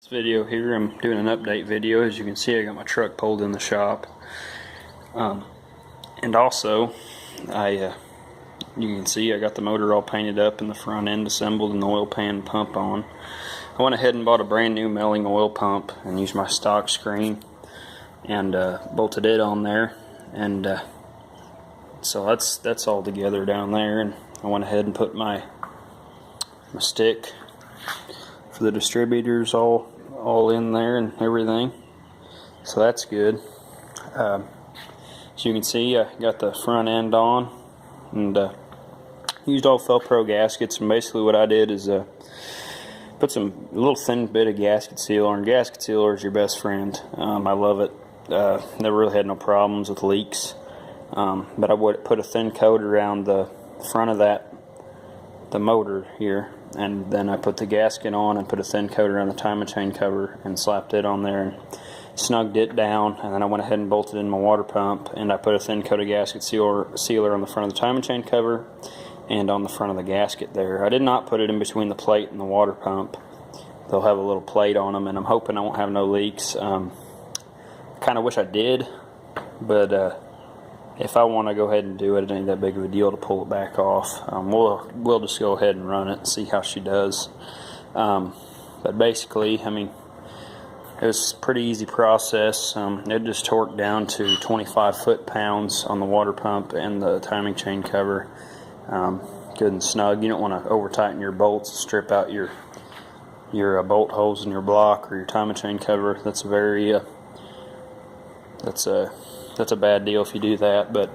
This video here, I'm doing an update video. As you can see, I got my truck pulled in the shop, and also you can see I got the motor all painted up in the front end, assembled, and the oil pan pump on. I went ahead and bought a brand new Melling oil pump and used my stock screen and bolted it on there, and so that's all together down there. And I went ahead and put my stick for the distributors all in there and everything, so that's good. As you can see, I got the front end on and used all Fel-Pro gaskets, and basically what I did is put a little thin bit of gasket sealer, and gasket sealer is your best friend. I love it. Never really had no problems with leaks, but I would put a thin coat around the front of the motor here, and then I put the gasket on and put a thin coat around the timing chain cover and slapped it on there and snugged it down. And then I went ahead and bolted in my water pump, and I put a thin coat of gasket sealer on the front of the timing chain cover and on the front of the gasket there. I did not put it in between the plate and the water pump. They'll have a little plate on them, and I'm hoping I won't have no leaks. Kind of wish I did, but if I want to go ahead and do it, it ain't that big of a deal to pull it back off. We'll just go ahead and run it and see how she does. But basically, I mean, it was a pretty easy process. It just torqued down to 25 foot-pounds on the water pump and the timing chain cover. Good and snug. You don't want to over-tighten your bolts, strip out your bolt holes in your block or your timing chain cover. That's a bad deal if you do that. But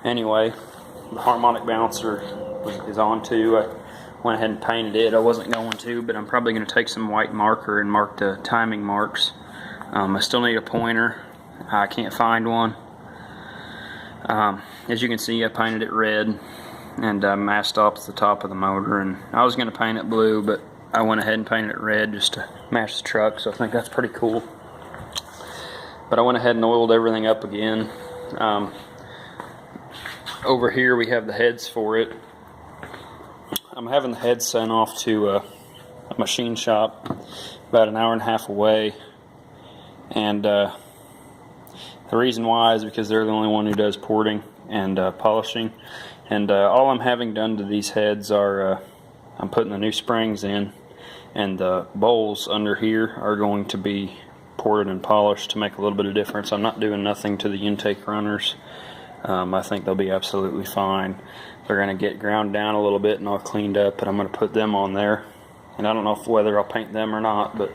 anyway, the harmonic balancer is on too. I went ahead and painted it. I wasn't going to, but I'm probably going to take some white marker and mark the timing marks. I still need a pointer. I can't find one. As you can see, I painted it red and masked off the top of the motor, and I was going to paint it blue, but I went ahead and painted it red just to match the truck, so I think that's pretty cool. But I went ahead and oiled everything up again. Over here we have the heads for it. I'm having the heads sent off to a machine shop about an hour and a half away, and the reason why is because they're the only one who does porting and polishing. And all I'm having done to these heads are I'm putting the new springs in, and the bowls under here are going to be ported and polished to make a little bit of difference. I'm not doing nothing to the intake runners. I think they'll be absolutely fine. They're going to get ground down a little bit and all cleaned up, but I'm going to put them on there. And I don't know whether I'll paint them or not, but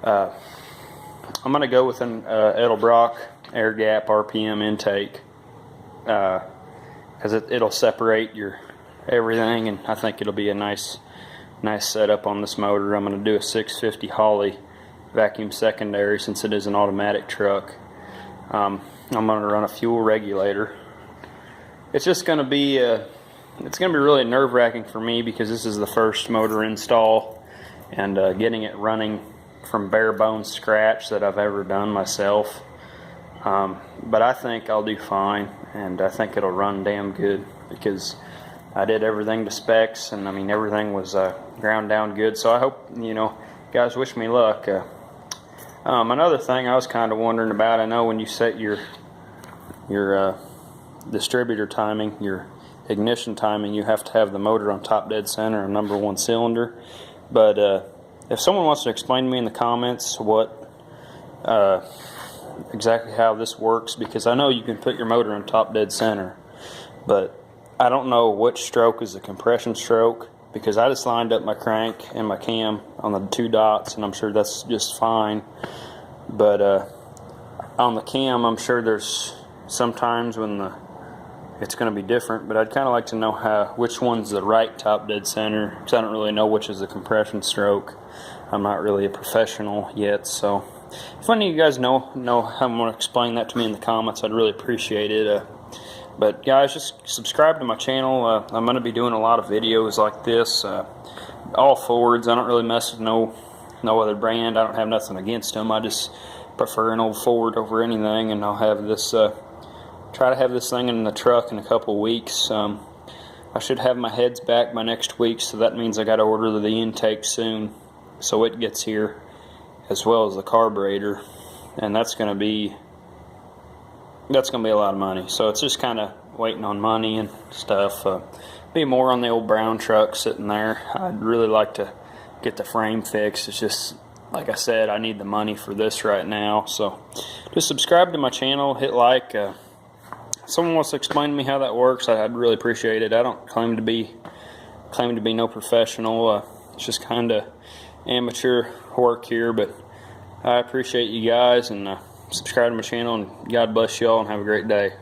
I'm going to go with an Edelbrock air gap RPM intake, because it'll separate your everything, and I think it'll be a nice setup on this motor. I'm going to do a 650 Holley vacuum secondary since it is an automatic truck. I'm going to run a fuel regulator. It's just going to be really nerve-wracking for me because this is the first motor install, and getting it running from bare bones scratch that I've ever done myself. But I think I'll do fine, and I think it'll run damn good because I did everything to specs, and I mean everything was ground down good. So I hope, guys, wish me luck. Another thing I was kind of wondering about, I know when you set your distributor timing, your ignition timing, you have to have the motor on top dead center and number one cylinder. But if someone wants to explain to me in the comments what exactly how this works, because I know you can put your motor on top dead center, but I don't know which stroke is the compression stroke, because I just lined up my crank and my cam on the two dots, and I'm sure that's just fine. But on the cam, I'm sure there's sometimes when it's going to be different, but I'd kind of like to know which one's the right top dead center, because I don't really know which is the compression stroke. I'm not really a professional yet, so if any of you guys know how I'm going to explain that to me in the comments, I'd really appreciate it. But guys, just subscribe to my channel. I'm going to be doing a lot of videos like this, all Fords. I don't really mess with no other brand. I don't have nothing against them. I just prefer an old Ford over anything, and I'll have this, try to have this thing in the truck in a couple of weeks. I should have my heads back by next week, so that means I got to order the intake soon, so it gets here as well as the carburetor, and that's going to be a lot of money. So it's just kind of waiting on money and stuff. Be more on the old brown truck sitting there. I'd really like to get the frame fixed. It's just, like I said, I need the money for this right now. So just subscribe to my channel, hit like. Someone wants to explain to me how that works, I'd really appreciate it. I don't claim to be no professional. It's just kind of amateur work here, but I appreciate you guys, and subscribe to my channel, and God bless you all, and have a great day.